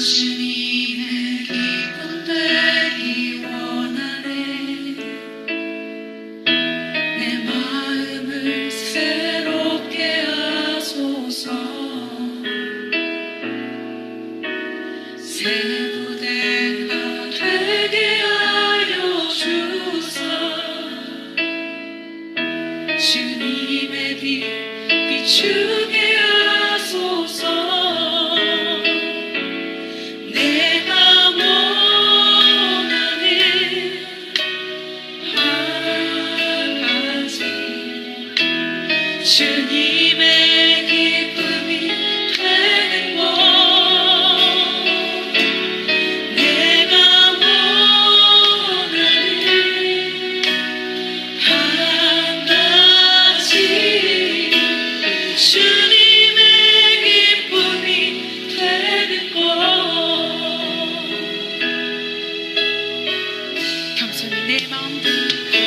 주님의 기쁨 되기 원하네. 내 마음을 새롭게 하소서. 새 부대가 되게 하여 주사. 주님의 빛 비추게 하소서. 주님의 기쁨이 되는 것, 내가 원하는 한 가지. 주님의 기쁨이 되는 것. 겸손히 내 마음 드립니다.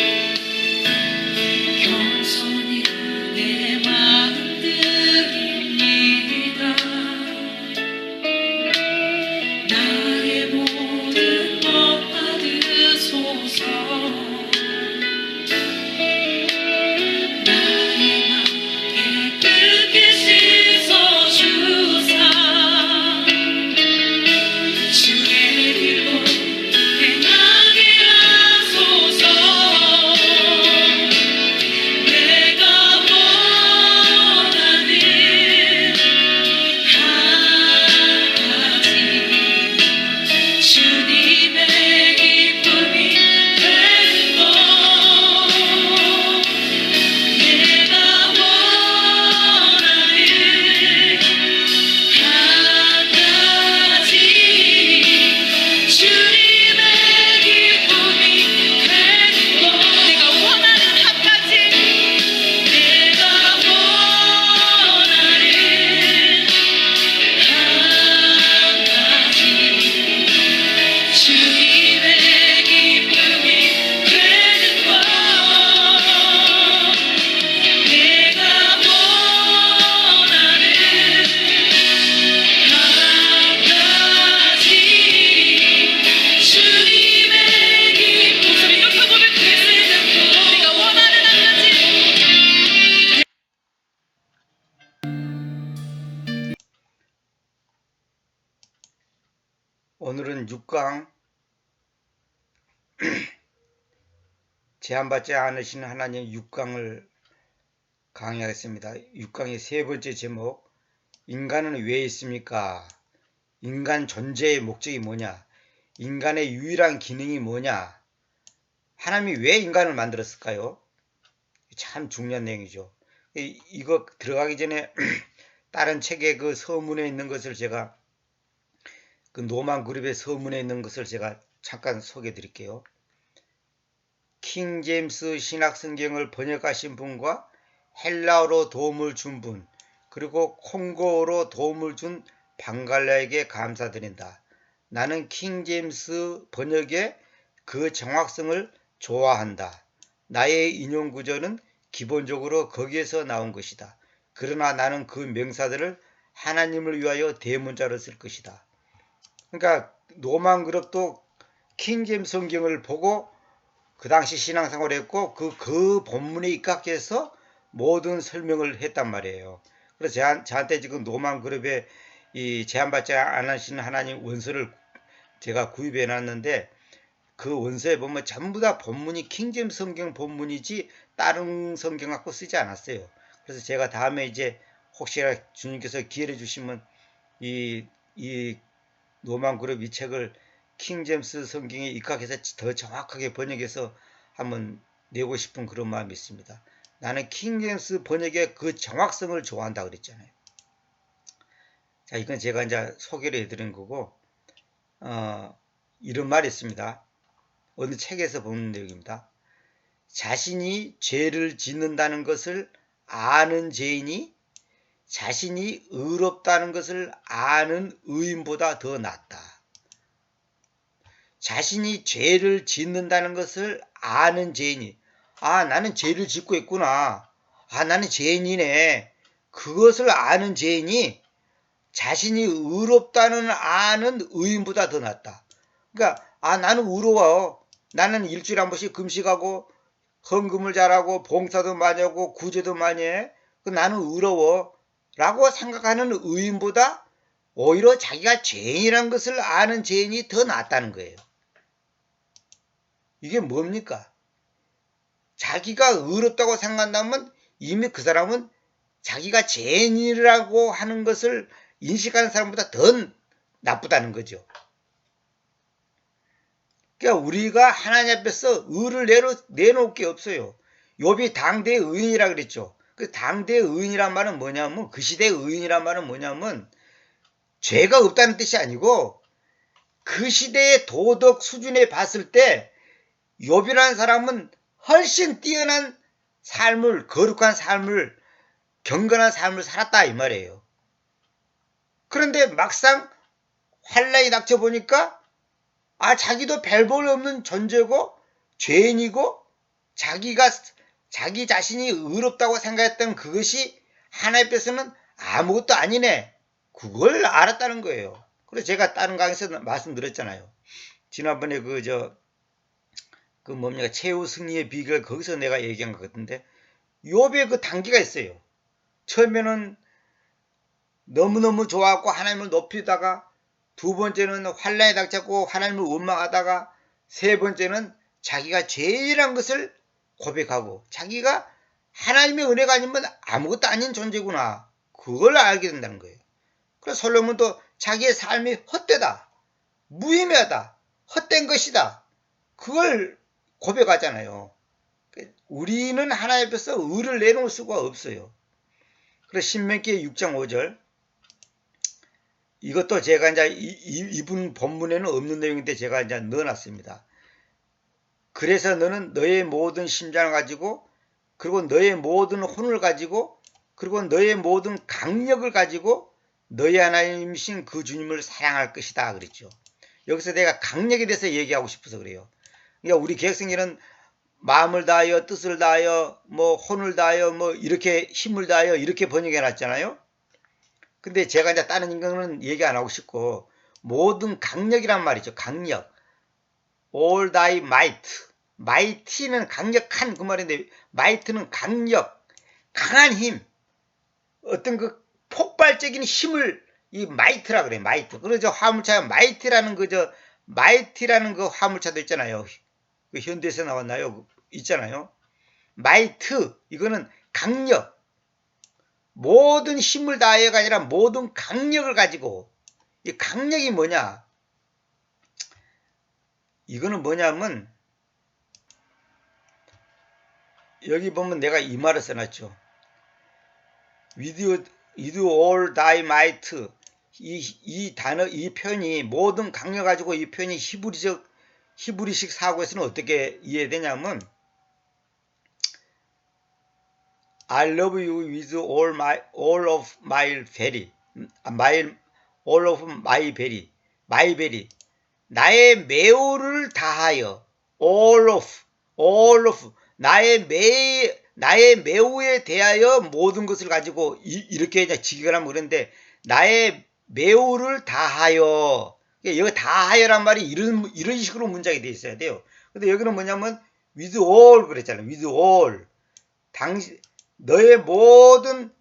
겸손히 내 마음 드립니다. 나의 모든 것 받으소서. 나의 맘 깨끗게 씻어주사. 주의 길로 행하게 하소서. 오늘은 6강 제한받지 않으시는 하나님 6강을 강의하겠습니다. 6강의 세 번째 제목, 인간은 왜 있습니까? 인간 존재의 목적이 뭐냐? 인간의 유일한 기능이 뭐냐? 하나님이 왜 인간을 만들었을까요? 참 중요한 내용이죠. 이거 들어가기 전에 다른 책의 그 서문에 있는 것을 제가 그 노만 그룹의 서문에 있는 것을 제가 잠깐 소개해 드릴게요. 킹 제임스 신약 성경을 번역하신 분과 헬라어로 도움을 준 분, 그리고 콩고어로 도움을 준 방갈라에게 감사드린다. 나는 킹 제임스 번역의 그 정확성을 좋아한다. 나의 인용 구조는 기본적으로 거기에서 나온 것이다. 그러나 나는 그 명사들을 하나님을 위하여 대문자로 쓸 것이다. 그러니까 노만 그룹도 킹 제임스 성경을 보고 그 당시 신앙생활을 했고 그 본문에 입각해서 모든 설명을 했단 말이에요. 그래서 저한테 지금 노만 그룹의 이 제한받지 않으시는 하나님 원서를 제가 구입해 놨는데, 그 원서에 보면 전부 다 본문이 킹 제임스 성경 본문이지 다른 성경 갖고 쓰지 않았어요. 그래서 제가 다음에 이제 혹시나 주님께서 기회를 주시면 이 노만 그룹 이 책을 킹 제임스 성경에 입각해서 더 정확하게 번역해서 한번 내고 싶은 그런 마음이 있습니다. 나는 킹 제임스 번역의 그 정확성을 좋아한다 그랬잖아요. 자, 이건 제가 이제 소개를 해드린 거고, 이런 말이 있습니다. 어느 책에서 보는 내용입니다. 자신이 죄를 짓는다는 것을 아는 죄인이 자신이 의롭다는 것을 아는 의인보다 더 낫다. 자신이 죄를 짓는다는 것을 아는 죄인이, 나는 죄를 짓고 있구나, 나는 죄인이네, 그것을 아는 죄인이 자신이 의롭다는 아는 의인보다 더 낫다. 그러니까 나는 의로워. 나는 일주일에 한 번씩 금식하고 헌금을 잘하고 봉사도 많이 하고 구제도 많이 해. 나는 의로워 라고 생각하는 의인보다 오히려 자기가 죄인이라는 것을 아는 죄인이 더 낫다는 거예요. 이게 뭡니까? 자기가 의롭다고 생각한다면 이미 그 사람은 자기가 죄인이라고 하는 것을 인식하는 사람보다 더 나쁘다는 거죠. 그러니까 우리가 하나님 앞에서 의를 내놓을 게 없어요. 욥이 당대의 의인이라 그랬죠. 그 당대의 의인이란 말은 뭐냐면, 그 시대의 의인이란 말은 뭐냐면 죄가 없다는 뜻이 아니고 그 시대의 도덕 수준에 봤을 때 욥이라는 사람은 훨씬 뛰어난 삶을, 거룩한 삶을, 경건한 삶을 살았다 이 말이에요. 그런데 막상 환난이 닥쳐보니까 자기도 별 볼 없는 존재고 죄인이고 자기 자신이 의롭다고 생각했던 그것이 하나님 앞에서는 아무것도 아니네. 그걸 알았다는 거예요. 그래서 제가 다른 강의에서 말씀드렸잖아요. 지난번에 최후 승리의 비결 거기서 내가 얘기한 것 같은데 욥의 그 단계가 있어요. 처음에는 너무너무 좋아하고 하나님을 높이다가 두 번째는 환난에 닥쳤고 하나님을 원망하다가 세 번째는 자기가 죄인이란 것을 고백하고 자기가 하나님의 은혜가 아니면 아무것도 아닌 존재구나. 그걸 알게 된다는 거예요. 그래서 솔로몬도 자기의 삶이 헛되다. 무의미하다. 헛된 것이다. 그걸 고백하잖아요. 우리는 하나님 앞에서 의를 내놓을 수가 없어요. 그래서 신명기 6장 5절 이것도 제가 이제 이분 본문에는 없는 내용인데 제가 이제 넣어놨습니다. 그래서 너는 너의 모든 심장을 가지고 그리고 너의 모든 혼을 가지고 그리고 너의 모든 강력을 가지고 너의 하나님이신 그 주님을 사랑할 것이다 그랬죠. 여기서 내가 강력에 대해서 얘기하고 싶어서 그래요. 그러니까 우리 개혁성경은 마음을 다하여 뜻을 다하여 혼을 다하여 이렇게 힘을 다하여 이렇게 번역해 놨잖아요. 근데 제가 이제 다른 인간은 얘기 안 하고 싶고 모든 강력이란 말이죠. 강력. All thy might. mighty는 강력한 그 말인데 might는 강력, 강한 힘. 어떤 그 폭발적인 힘을 이 might라 그래요. might. 그래서 화물차 might라는 mighty라는 그 화물차도 있잖아요. 그 현대에서 나왔나요? 있잖아요. might 이거는 강력. 모든 힘을 다해가 아니라 모든 강력을 가지고 이 강력이 뭐냐? 이거는 뭐냐면 여기 보면 내가 이 말을 써놨죠. With all thy might 이 단어 이 표현이 모든 강력 가지고 이 표현이 히브리식 사고에서는 어떻게 이해되냐면 I love you with all of my belly. all of my belly. 나의 매우를 다하여 all of 나의 매우에 대하여 모든 것을 가지고 이렇게 그냥 직역하면 그런데 나의 매우를 다하여 여기 다하여란 말이 이런 식으로 문장이 되어 있어야 돼요. 근데 여기는 뭐냐면 with all 그랬잖아요. with all 너의 모든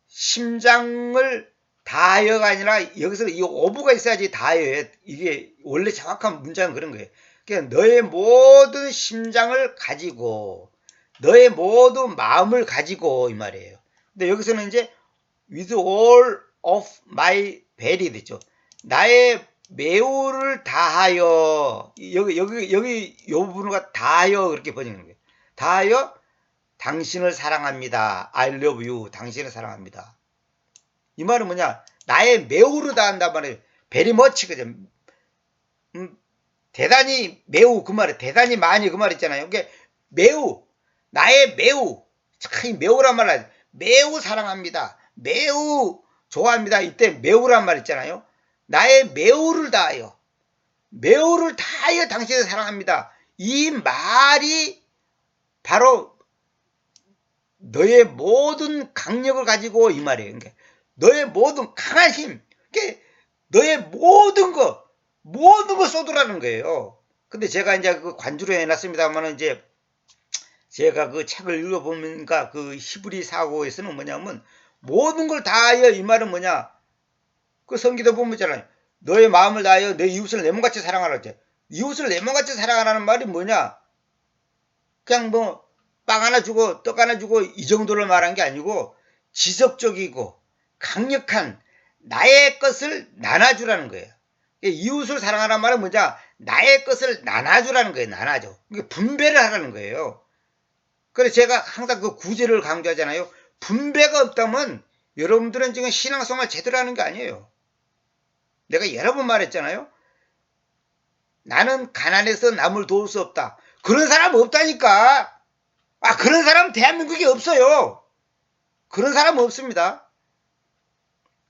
심장을 다하여가 아니라 여기서 이 오브가 있어야지 다하여에 이게 원래 정확한 문장은 그런 거예요. 그러니까 너의 모든 심장을 가지고 너의 모든 마음을 가지고 이 말이에요. 근데 여기서는 이제 with all of my belly 됐죠. 나의 매우를 다하여 여기 이 부분과 다하여 그렇게 번역하는 거예요. 다하여 당신을 사랑합니다. I love you. 당신을 사랑합니다. 이 말은 뭐냐? 나의 매우를 다한단 말이에요. very much 그죠? 대단히 매우 그 말에 대단히 많이 그 말 있잖아요. 그게 매우 나의 매우 참 매우란 말 매우 사랑합니다. 매우 좋아합니다. 이때 매우란 말 있잖아요. 나의 매우를 다하여 당신을 사랑합니다. 이 말이 바로 너의 모든 강력을 가지고 이 말이에요. 그러니까 너의 모든 강한 힘, 그게 너의 모든 거 쏟으라는 거예요. 근데 제가 이제 그 관주로 해놨습니다만 이제 제가 그 책을 읽어보니까 그 히브리 사고에서는 뭐냐면 모든 걸 다하여 이 말은 뭐냐 그 성기도 보면 있잖아요. 너의 마음을 다하여 내 이웃을 내 몸같이 사랑하라 했지. 이웃을 내 몸같이 사랑하라는 말이 뭐냐 그냥 뭐 빵 하나 주고 떡 하나 주고 이 정도를 말한 게 아니고 지속적이고 강력한 나의 것을 나눠주라는 거예요. 이웃을 사랑하라는 말은 뭐냐 나의 것을 나눠주라는 거예요. 나눠줘. 분배를 하라는 거예요. 그래서 제가 항상 그 구제를 강조하잖아요. 분배가 없다면 여러분들은 지금 신앙생활 제대로 하는 게 아니에요. 내가 여러 번 말했잖아요. 나는 가난해서 남을 도울 수 없다. 그런 사람 없다니까. 그런 사람 대한민국에 없어요. 그런 사람 없습니다.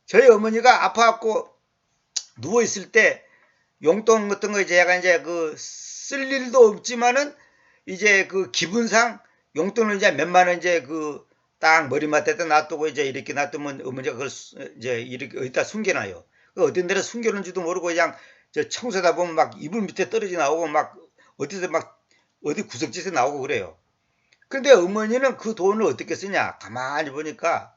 저희 어머니가 아파갖고 누워있을 때 용돈 같은 거 제가 이제 그 쓸 일도 없지만은 이제 그 기분상 용돈을 이제 몇만 원 이제 그 딱 머리맡에다 놔두고 이제 이렇게 놔두면 어머니가 그걸 이제 이렇게 어디다 숨겨놔요. 어떤 데는 숨겨놓은지도 모르고 그냥 저 청소다 보면 막 이불 밑에 떨어져 나오고 막 어디서 막 어디 구석지에서 나오고 그래요. 근데 어머니는 그 돈을 어떻게 쓰냐? 가만히 보니까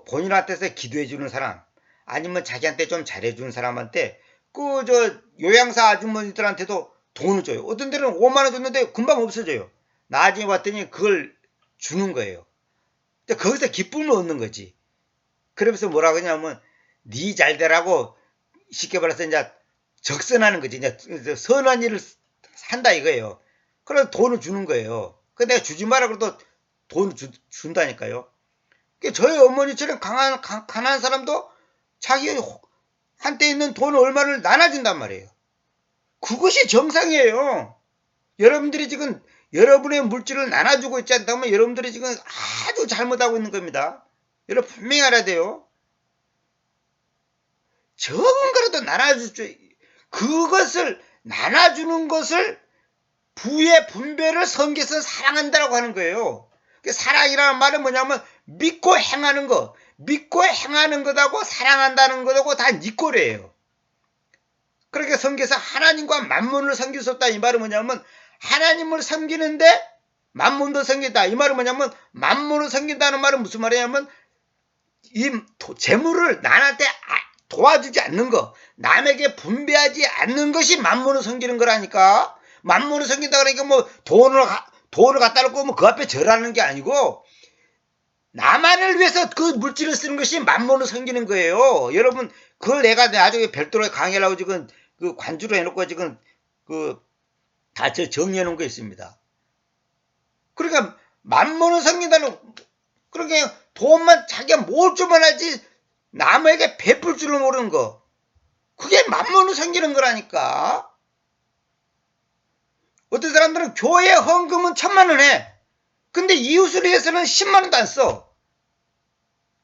본인한테서 기도해 주는 사람 아니면 자기한테 좀 잘해주는 사람한테 그 저 요양사 아주머니들한테도 돈을 줘요. 어떤 데는 5만 원 줬는데 금방 없어져요. 나중에 봤더니 그걸 주는 거예요. 거기서 기쁨을 얻는 거지. 그러면서 뭐라고 하냐면 네 잘되라고 쉽게 말해서 이제 적선하는 거지. 이제 선한 일을 한다 이거예요. 그래서 돈을 주는 거예요. 근데 내가 주지 마라 그래도 돈을 준다니까요. 저희 어머니처럼 가난한 사람도 자기 한때 있는 돈 얼마를 나눠준단 말이에요. 그것이 정상이에요. 여러분들이 지금 여러분의 물질을 나눠주고 있지 않다면 여러분들이 지금 아주 잘못하고 있는 겁니다. 여러분 분명히 알아야 돼요. 적은 거라도 나눠주죠. 그것을 나눠주는 것을 부의 분배를 성경에서 사랑한다라고 하는 거예요. 사랑이라는 말은 뭐냐면 믿고 행하는 거, 믿고 행하는 것하고 사랑한다는 것하고 다 니꼴이에요. 그렇게 성경에서 하나님과 만문을 섬길 수 없다 이 말은 뭐냐면 하나님을 섬기는데 만문도 섬긴다 이 말은 뭐냐면 만문을 섬긴다는 말은 무슨 말이냐면 이 재물을 남한테 도와주지 않는 거, 남에게 분배하지 않는 것이 만문을 섬기는 거라니까. 만문을 섬긴다 그러니까 뭐 돈을 갖다 놓고 뭐 그 앞에 절하는 게 아니고 나만을 위해서 그 물질을 쓰는 것이 만문을 섬기는 거예요. 여러분 그걸 내가 나중에 별도로 강의하려고 지금 그 관주로 해놓고 지금 그 다 정리해 놓은 거 있습니다. 그러니까 만문을 섬긴다는 그러니까 돈만 자기가 모을 줄만 알지 남에게 베풀 줄을 모르는 거 그게 만문을 섬기는 거라니까. 어떤 사람들은 교회 헌금은 1,000만 원 해. 근데 이웃을 위해서는 10만 원도 안 써.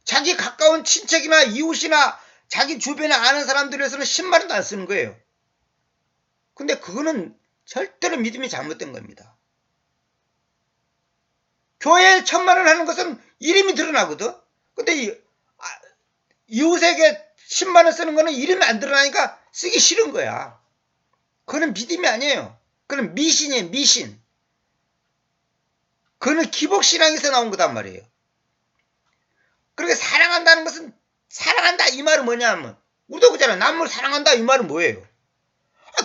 자기 가까운 친척이나 이웃이나 자기 주변에 아는 사람들을 위해서는 10만 원도 안 쓰는 거예요. 근데 그거는 절대로 믿음이 잘못된 겁니다. 교회에 1,000만 원 하는 것은 이름이 드러나거든. 근데 이웃에게 10만 원 쓰는 거는 이름이 안 드러나니까 쓰기 싫은 거야. 그거는 믿음이 아니에요. 그건 미신이에요. 미신. 그거는 기복신앙에서 나온 거단 말이에요. 그러니까 사랑한다는 것은 사랑한다 이 말은 뭐냐 하면 우리도 그잖아. 남을 사랑한다 이 말은 뭐예요?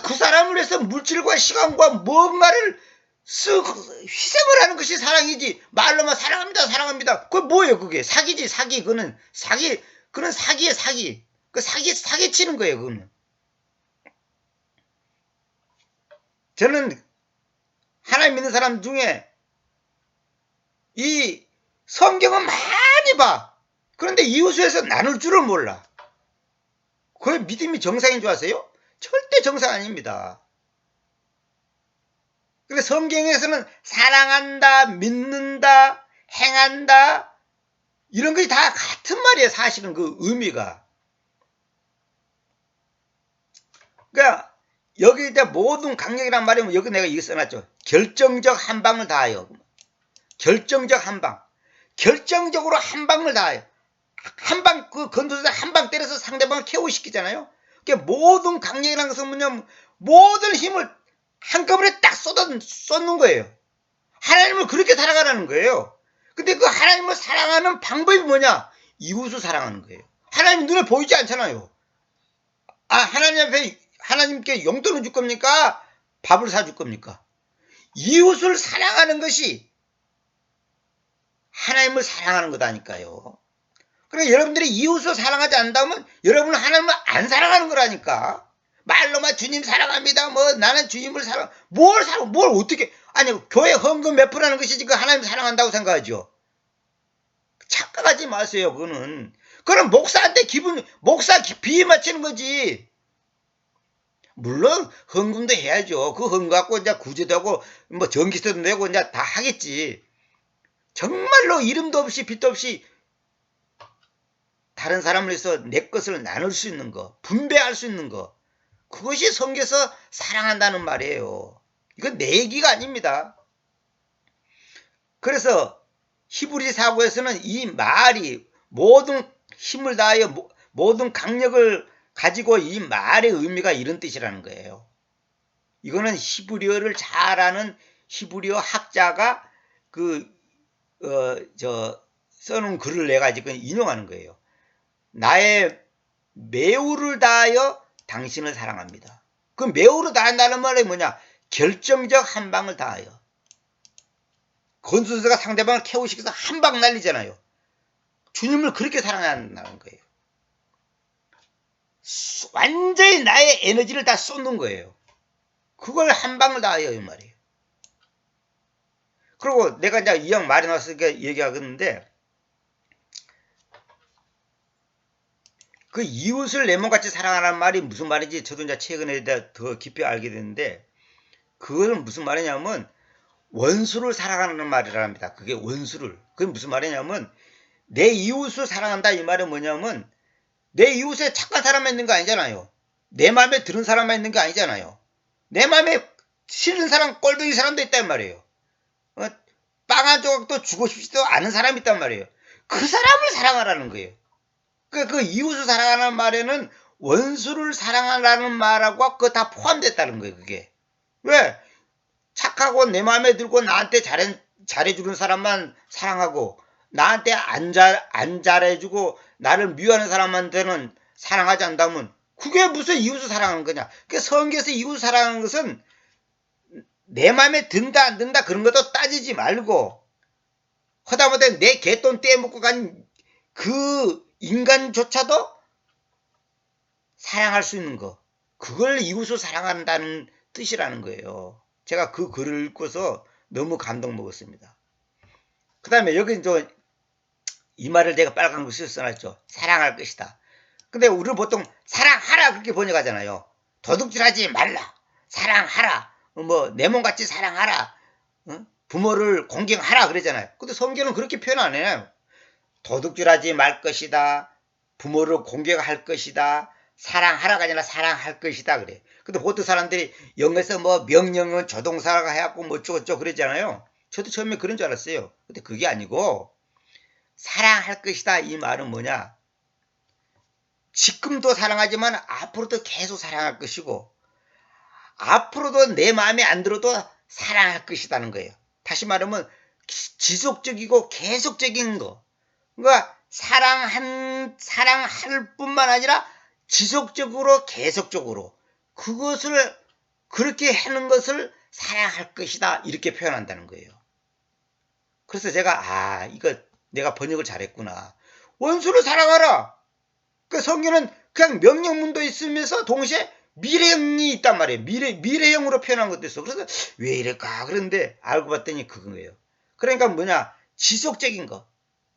그 사람을 위해서 물질과 시간과 뭔가를 희생을 하는 것이 사랑이지. 말로만 사랑합니다 사랑합니다. 그게 뭐예요? 그게 사기지 사기. 그거는 사기예요 사기. 그 사기 치는 거예요 그거는. 저는 하나님 믿는 사람 중에 이 성경은 많이 봐. 그런데 이웃에서 나눌 줄을 몰라. 그게 믿음이 정상인 줄 아세요? 절대 정상 아닙니다. 근데 성경에서는 사랑한다, 믿는다, 행한다 이런 것이 다 같은 말이에요. 사실은 그 의미가. 그러니까 여기 이제 모든 강력이란 말이면 여기 내가 이거 써놨죠. 결정적 한 방을 다하여. 결정적 한 방. 결정적으로 한 방을 다하여. 한 방, 그 건조사 한 방 때려서 상대방을 KO시키잖아요. 그러니까 모든 강력이라는 것은 뭐냐면 모든 힘을 한꺼번에 딱 쏟는 거예요. 하나님을 그렇게 살아가라는 거예요. 근데 그 하나님을 사랑하는 방법이 뭐냐? 이웃을 사랑하는 거예요. 하나님 눈에 보이지 않잖아요. 아, 하나님 앞에 하나님께 용돈을 줄 겁니까? 밥을 사줄 겁니까? 이웃을 사랑하는 것이 하나님을 사랑하는 거다니까요. 그러니까 여러분들이 이웃을 사랑하지 않는다면 여러분은 하나님을 안 사랑하는 거라니까. 말로만 주님 사랑합니다. 뭐 나는 주님을 뭘 어떻게 아니 교회 헌금 몇 프로라는 것이 지금 하나님 사랑한다고 생각하죠. 착각하지 마세요. 그거는 목사한테 목사 비위 맞추는 거지. 물론 헌금도 해야죠. 그 헌금 갖고 이제 구제도 하고 뭐 전기세도 내고 이제 다 하겠지. 정말로 이름도 없이 빛도 없이 다른 사람을 위해서 내 것을 나눌 수 있는 거, 분배할 수 있는 거, 그것이 성경에서 사랑한다는 말이에요. 이건 내 얘기가 아닙니다. 그래서 히브리 사고에서는 이 말이 모든 힘을 다하여 모든 강력을 가지고 이 말의 의미가 이런 뜻이라는 거예요. 이거는 히브리어를 잘 아는 히브리어 학자가 써놓은 글을 내가 지금 인용하는 거예요. 나의 매우를 다하여 당신을 사랑합니다. 그 매우를 다한다는 말이 뭐냐? 결정적 한 방을 다하여. 건수사가 상대방을 KO시켜서 한 방 날리잖아요. 주님을 그렇게 사랑한다는 거예요. 완전히 나의 에너지를 다 쏟는 거예요. 그걸 한 방을 다하여 이 말이에요. 그리고 내가 이제 이왕 말이 나왔으니까 얘기하겠는데 그 이웃을 내 몸같이 사랑하라는 말이 무슨 말인지 저도 이제 최근에 더 깊이 알게 됐는데 그거는 무슨 말이냐면 원수를 사랑하는 말이랍니다. 그게 원수를. 그게 무슨 말이냐면 내 이웃을 사랑한다 이 말은 뭐냐면 내 이웃에 착한 사람만 있는 거 아니잖아요. 내 마음에 드는 사람만 있는 게 아니잖아요. 내 마음에 싫은 사람, 꼴보기 사람도 있단 말이에요. 빵 한 조각도 주고 싶지도 않은 사람이 있단 말이에요. 그 사람을 사랑하라는 거예요. 그 이웃을 사랑하는 말에는 원수를 사랑하라는 말하고 그거 다 포함됐다는 거예요. 그게. 왜? 착하고 내 마음에 들고 나한테 잘해주는 사람만 사랑하고 나한테 안 잘해주고 나를 미워하는 사람한테는 사랑하지 않다면 그게 무슨 이웃을 사랑하는 거냐. 그 성경에서 이웃을 사랑하는 것은 내 마음에 든다 안 든다 그런 것도 따지지 말고 허다못해 내 개돈 떼먹고 간 그 인간조차도 사랑할 수 있는 거 그걸 이웃을 사랑한다는 뜻이라는 거예요. 제가 그 글을 읽고서 너무 감동 먹었습니다. 그 다음에 여기 이 말을 내가 빨간 글씨로 써놨죠. 사랑할 것이다. 근데 우리는 보통 사랑하라 그렇게 번역하잖아요. 도둑질하지 말라. 사랑하라. 뭐 내 몸같이 사랑하라. 부모를 공경하라 그러잖아요. 근데 성경은 그렇게 표현 안 해요. 도둑질하지 말 것이다. 부모를 공경할 것이다. 사랑하라가 아니라 사랑할 것이다 그래. 근데 보통 사람들이 영어에서 뭐 명령은 조동사가 해갖고 뭐 어쩌고저쩌고 그러잖아요. 저도 처음에 그런 줄 알았어요. 근데 그게 아니고 사랑할 것이다 이 말은 뭐냐? 지금도 사랑하지만 앞으로도 계속 사랑할 것이고 앞으로도 내 마음에 안 들어도 사랑할 것이라는 거예요. 다시 말하면 지속적이고 계속적인 거. 그러니까 사랑할 뿐만 아니라 지속적으로 계속적으로 그것을 그렇게 하는 것을 사랑할 것이다 이렇게 표현한다는 거예요. 그래서 제가 이거 내가 번역을 잘했구나. 원수를 사랑하라. 그 성경은 그냥 명령문도 있으면서 동시에 미래형이 있단 말이에요. 미래형으로 표현한 것도 있어. 그래서 왜 이럴까? 그런데 알고 봤더니 그거예요. 그러니까 뭐냐? 지속적인 거.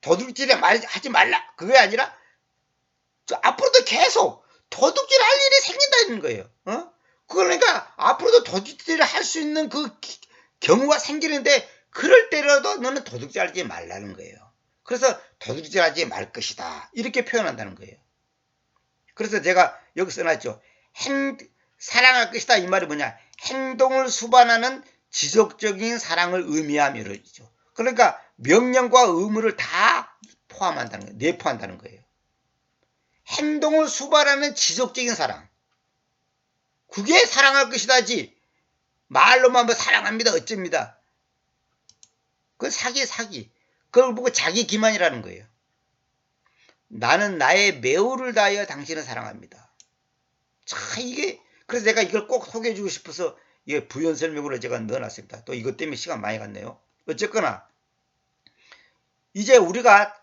도둑질에 하지 말라. 그게 아니라 앞으로도 계속 도둑질 할 일이 생긴다는 거예요. 그러니까 앞으로도 도둑질을 할 수 있는 그 경우가 생기는데 그럴 때라도 너는 도둑질하지 말라는 거예요. 그래서 도둑질하지 말 것이다. 이렇게 표현한다는 거예요. 그래서 제가 여기 써놨죠. 사랑할 것이다. 이 말이 뭐냐. 행동을 수반하는 지속적인 사랑을 의미하며 이러죠. 그러니까 명령과 의무를 다 포함한다는 거예요. 내포한다는 거예요. 행동을 수반하는 지속적인 사랑. 그게 사랑할 것이다지. 말로만 뭐 사랑합니다. 어쩝니다. 그건 사기. 그걸 보고 자기 기만이라는 거예요. 나는 나의 매우를 다하여 당신을 사랑합니다. 자, 이게 그래서 내가 이걸 꼭 소개해주고 싶어서 이게 부연 설명으로 제가 넣어놨습니다. 또 이것 때문에 시간 많이 갔네요. 어쨌거나 이제 우리가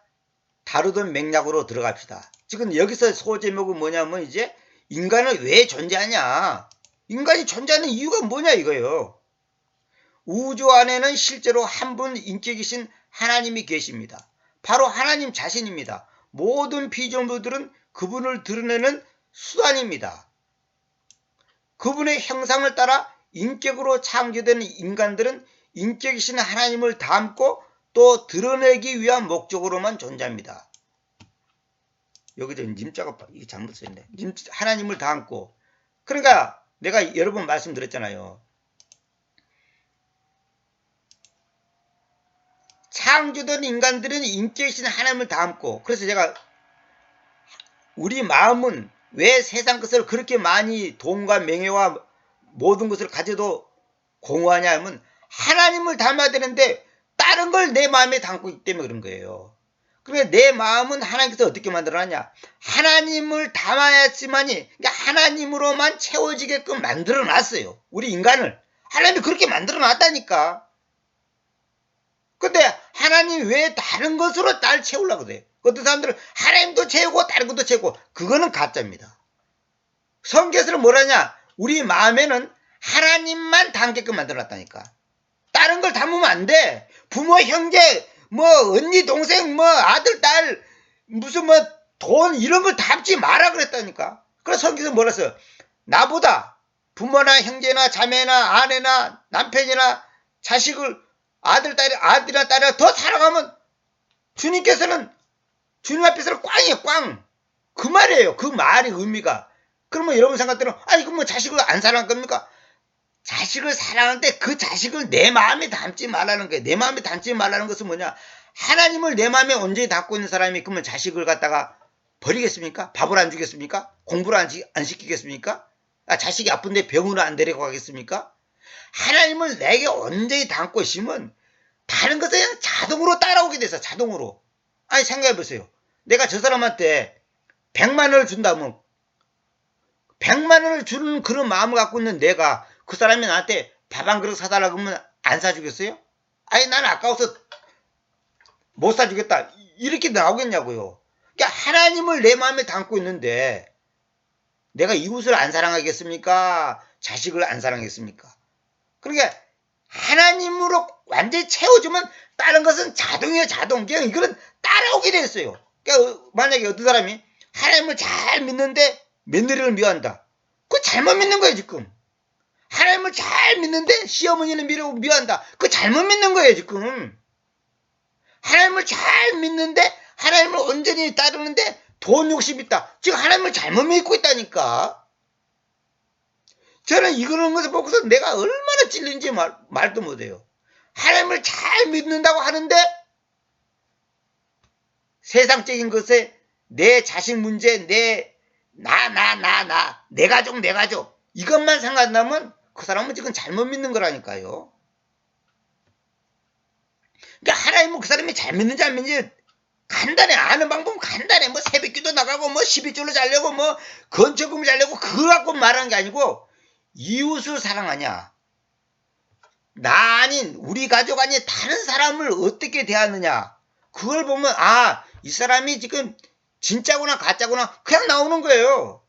다루던 맥락으로 들어갑시다. 지금 여기서 소제목은 뭐냐면 이제 인간은 왜 존재하냐? 인간이 존재하는 이유가 뭐냐 이거예요. 우주 안에는 실제로 한 분 인격이신 하나님이 계십니다. 바로 하나님 자신입니다. 모든 피조물들은 그분을 드러내는 수단입니다. 그분의 형상을 따라 인격으로 창조된 인간들은 인격이신 하나님을 담고 또 드러내기 위한 목적으로만 존재합니다. 여기서 님자가 이게 잘못 써있네. 하나님을 담고. 그러니까 내가 여러 번 말씀드렸잖아요. 창조된 인간들은 인격이신 하나님을 담고. 그래서 제가 우리 마음은 왜 세상 것을 그렇게 많이 돈과 명예와 모든 것을 가져도 공허하냐 하면 하나님을 담아야 되는데 다른 걸 내 마음에 담고 있기 때문에 그런 거예요. 그러니까 내 마음은 하나님께서 어떻게 만들어놨냐? 하나님을 담아야지만이 그러니까 하나님으로만 채워지게끔 만들어놨어요. 우리 인간을. 하나님이 그렇게 만들어놨다니까. 근데 하나님 왜 다른 것으로 나를 채우려고 그래? 어떤 사람들은 하나님도 채우고 다른 것도 채우고 그거는 가짜입니다. 성경에서는 뭐라냐? 우리 마음에는 하나님만 담게끔 만들어놨다니까. 다른 걸 담으면 안 돼. 부모, 형제, 뭐 언니, 동생, 뭐 아들, 딸, 무슨 뭐 돈 이런 걸 담지 마라 그랬다니까. 그래서 성경에서 뭐라 했어요? 나보다 부모나 형제나 자매나 아내나 남편이나 자식을 아들이나 딸이나 더 사랑하면 주님께서는 주님 앞에서는 꽝이에요. 꽝. 그 말이에요. 그 말의 의미가. 그러면 여러분 생각대로 이거 뭐 자식을 안 사랑할 겁니까? 자식을 사랑하는데 그 자식을 내 마음에 담지 말라는 거예요. 내 마음에 담지 말라는 것은 뭐냐? 하나님을 내 마음에 온전히 담고 있는 사람이 그러면 자식을 갖다가 버리겠습니까? 밥을 안 주겠습니까? 공부를 안 시키겠습니까? 자식이 아픈데 병원을 안 데리고 가겠습니까? 하나님을 내게 온전히 담고 있으면 다른 것은 그냥 자동으로 따라오게 돼서 자동으로. 아니 생각해보세요. 내가 저 사람한테 100만 원을 준다면 100만 원을 주는 그런 마음을 갖고 있는 내가 그 사람이 나한테 밥 한 그릇 사달라고 하면 안 사주겠어요? 아니 나는 아까워서 못 사주겠다 이렇게 나오겠냐고요. 그러니까 하나님을 내 마음에 담고 있는데 내가 이웃을 안 사랑하겠습니까? 자식을 안 사랑하겠습니까? 그러니까 하나님으로 완전히 채워주면 다른 것은 자동이에요. 자동. 그냥 이거는 따라오게 됐어요. 그러니까 만약에 어떤 사람이 하나님을 잘 믿는데 며느리를 미워한다. 그거 잘못 믿는 거예요 지금. 하나님을 잘 믿는데 시어머니를 미워한다. 그거 잘못 믿는 거예요 지금. 하나님을 잘 믿는데 하나님을 온전히 따르는데 돈 욕심 있다. 지금 하나님을 잘못 믿고 있다니까. 저는 이거는 것을 보고서 내가 얼마나 찔린지 말도 못해요. 하나님을 잘 믿는다고 하는데 세상적인 것에 내 자식 문제, 내 가족 이것만 생각한다면 그 사람은 지금 잘못 믿는 거라니까요. 그러니까 하나님은 그 사람이 잘 믿는지 안 믿는지 간단해. 아는 방법은 간단해. 뭐 새벽기도 나가고 뭐 12조로 자려고 뭐 건축금 자려고 그거 갖고 말하는 게 아니고 이웃을 사랑하냐, 나 아닌 우리 가족 아닌 다른 사람을 어떻게 대하느냐, 그걸 보면 이 사람이 지금 진짜구나 가짜구나 그냥 나오는 거예요.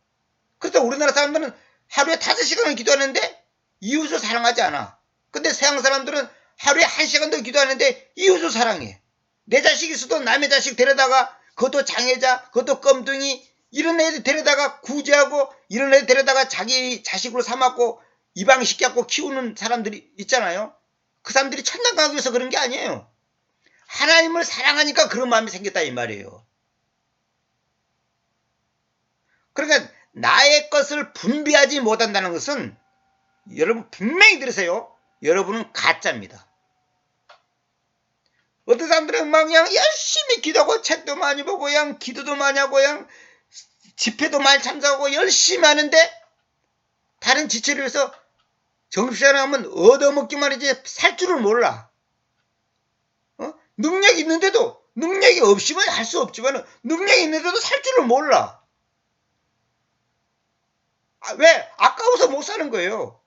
그래서 우리나라 사람들은 하루에 5시간을 기도하는데 이웃을 사랑하지 않아. 근데 서양 사람들은 하루에 1시간도 기도하는데 이웃을 사랑해. 내 자식이 있어도 남의 자식 데려다가 그것도 장애자, 그것도 껌둥이 이런 애들 데려다가 구제하고 이런 애들 데려다가 자기 자식으로 삼았고 입양시켜갖고 키우는 사람들이 있잖아요. 그 사람들이 천당가기 위해서 그런 게 아니에요. 하나님을 사랑하니까 그런 마음이 생겼다 이 말이에요. 그러니까 나의 것을 분비하지 못한다는 것은 여러분 분명히 들으세요. 여러분은 가짜입니다. 어떤 사람들은 막 그냥 열심히 기도하고 책도 많이 보고 그냥 기도도 많이 하고 그냥 집회도 많이 참석하고 열심히 하는데 다른 지체를 위해서 정신을 하면 얻어먹기만 하지 살 줄을 몰라. 능력이 있는데도 능력이 없으면 할 수 없지만 능력이 있는데도 살 줄을 몰라. 왜? 아까워서 못 사는 거예요.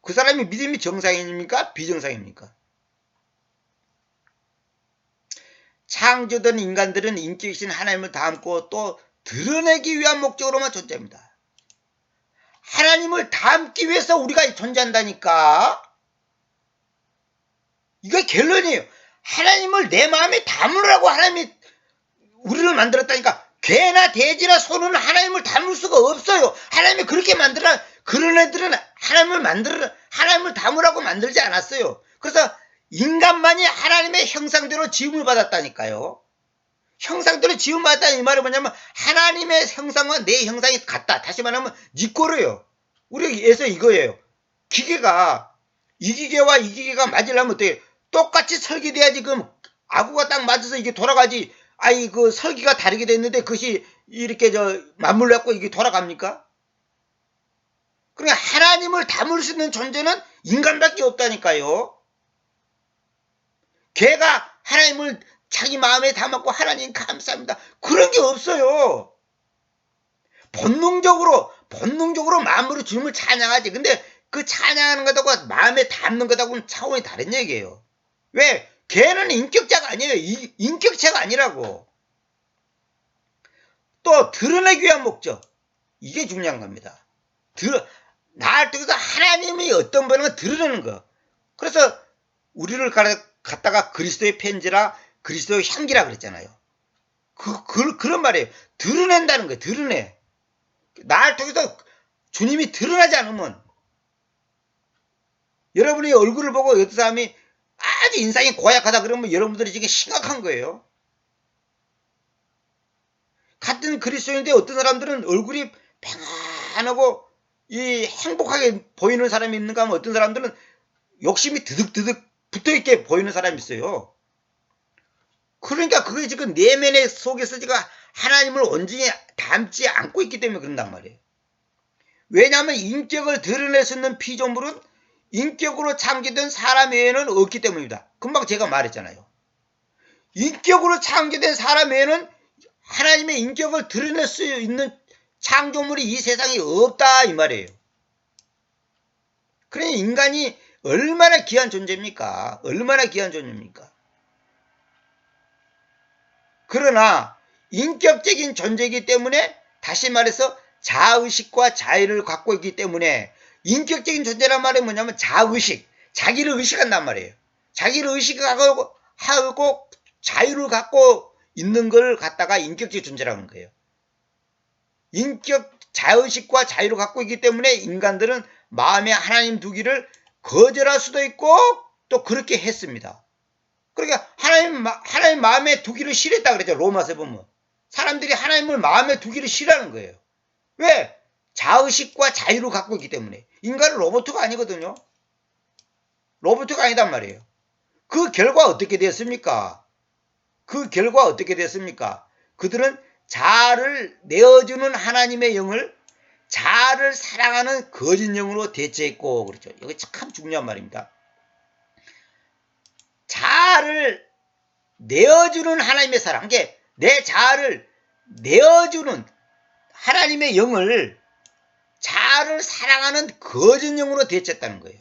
그 사람이 믿음이 정상입니까? 비정상입니까? 창조된 인간들은 인격이신 하나님을 닮고 또 드러내기 위한 목적으로만 존재합니다. 하나님을 닮기 위해서 우리가 존재한다니까. 이게 결론이에요. 하나님을 내 마음에 담으라고 하나님이 우리를 만들었다니까. 개나 돼지나 소는 하나님을 닮을 수가 없어요. 하나님이 그렇게 만들어. 그런 애들은 하나님을 닮으라고 만들지 않았어요. 그래서 인간만이 하나님의 형상대로 지음을 받았다니까요. 형상대로 지음 받았다는 이 말이 뭐냐면 하나님의 형상과 내 형상이 같다. 다시 말하면 니꼬르요. 우리에서 이거예요. 기계가 이 기계와 이 기계가 맞으려면 어떻게 똑같이 설계돼야지. 그럼 아구가 딱 맞아서 이게 돌아가지. 아이 그 설계가 다르게 됐는데 그것이 이렇게 맞물려 갖고 이게 돌아갑니까? 그러니까 하나님을 담을 수 있는 존재는 인간밖에 없다니까요. 걔가 하나님을 자기 마음에 담았고 하나님 감사합니다. 그런 게 없어요. 본능적으로 마음으로 주님을 찬양하지. 근데 그 찬양하는 것하고 마음에 담는 것하고는 차원이 다른 얘기예요. 왜? 걔는 인격자가 아니에요. 인격체가 아니라고. 또 드러내기 위한 목적. 이게 중요한 겁니다. 나를 통해서 하나님이 어떤 분인가 드러내는 거. 그래서 우리를 갖다가 그리스도의 편지라 그리스도의 향기라 그랬잖아요. 그런 말이에요. 드러낸다는 거예요. 드러내. 나를 통해서 주님이 드러나지 않으면 여러분이 얼굴을 보고 어떤 사람이 아주 인상이 고약하다 그러면 여러분들이 지금 심각한 거예요. 같은 그리스도인데 어떤 사람들은 얼굴이 평안하고 행복하게 보이는 사람이 있는가 하면 어떤 사람들은 욕심이 드득드득 붙어있게 보이는 사람이 있어요. 그러니까 그게 지금 내면의 속에서 지금 하나님을 온전히 담지 않고 있기 때문에 그런단 말이에요. 왜냐하면 인격을 드러낼 수 있는 피조물은 인격으로 창조된 사람 외에는 없기 때문입니다. 금방 제가 말했잖아요. 인격으로 창조된 사람 외에는 하나님의 인격을 드러낼 수 있는 창조물이 이 세상에 없다 이 말이에요. 그러니 인간이 얼마나 귀한 존재입니까? 얼마나 귀한 존재입니까? 그러나 인격적인 존재이기 때문에 다시 말해서 자의식과 자유를 갖고 있기 때문에 인격적인 존재란 말이 뭐냐면 자의식, 자기를 의식한단 말이에요. 자기를 의식하고 자유를 갖고 있는 걸 갖다가 인격적 존재라는 거예요. 자의식과 자유를 갖고 있기 때문에 인간들은 마음에 하나님 두기를 거절할 수도 있고 또 그렇게 했습니다. 그러니까 하나님 마음에 두기를 싫어했다 그랬죠. 로마서에 보면 사람들이 하나님을 마음에 두기를 싫어하는 거예요. 왜? 자의식과 자유를 갖고 있기 때문에. 인간은 로봇가 아니거든요. 로봇가 아니단 말이에요. 그 결과 어떻게 됐습니까? 그들은 자아를 내어주는 하나님의 영을 자아를 사랑하는 거짓 영으로 대체했고 그렇죠. 이게 참 중요한 말입니다. 자아를 내어주는 하나님의 사랑, 이게 내 자아를 내어주는 하나님의 영을 자아를 사랑하는 거짓 영으로 대체했다는 거예요.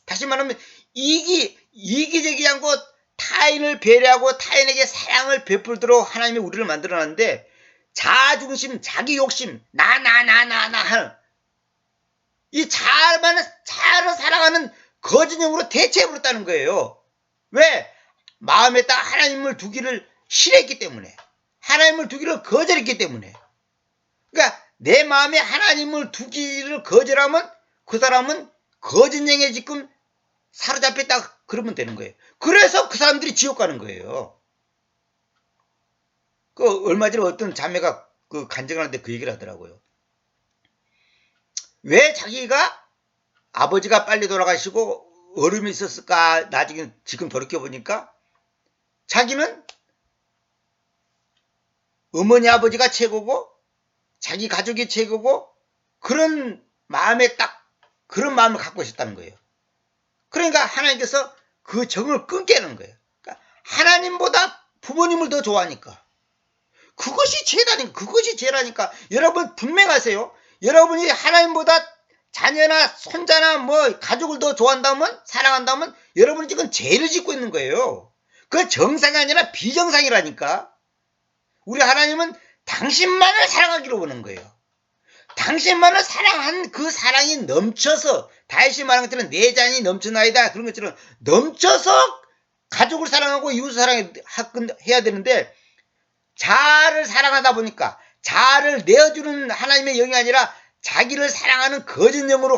다시 말하면 이기적이지 않고 타인을 배려하고 타인에게 사랑을 베풀도록 하나님이 우리를 만들어놨는데 자아중심, 자기 욕심, 나 하는 이 자아를 사랑하는 거짓 영으로 대체해버렸다는 거예요. 왜? 마음에다 하나님을 두기를 싫어했기 때문에, 하나님을 두기를 거절했기 때문에. 그러니까 내 마음에 하나님을 두기를 거절하면 그 사람은 거짓 영에 지금 사로잡혔다 그러면 되는 거예요. 그래서 그 사람들이 지옥 가는 거예요. 얼마 전에 어떤 자매가 간증을 하는데 그 얘기를 하더라고요. 왜 자기가 아버지가 빨리 돌아가시고 어려움이 있었을까? 나중에 지금 돌이켜보니까 자기는 어머니 아버지가 최고고 자기 가족이 최고고 그런 마음에 딱 그런 마음을 갖고 있었다는 거예요. 그러니까 하나님께서 그 정을 끊게 하는 거예요. 그러니까 하나님보다 부모님을 더 좋아하니까. 그것이 죄라니까. 여러분 분명하세요. 여러분이 하나님보다 자녀나 손자나 뭐 가족을 더 좋아한다면 사랑한다면 여러분이 지금 죄를 짓고 있는 거예요. 그 정상이 아니라 비정상이라니까. 우리 하나님은 당신만을 사랑하기로 보는 거예요. 당신만을 사랑한 그 사랑이 넘쳐서 다윗이 말한 것처럼 내 잔이 넘쳐나이다 그런 것처럼 넘쳐서 가족을 사랑하고 이웃을 사랑해야 되는데 자아를 사랑하다 보니까 자아를 내어주는 하나님의 영이 아니라 자기를 사랑하는 거짓 영으로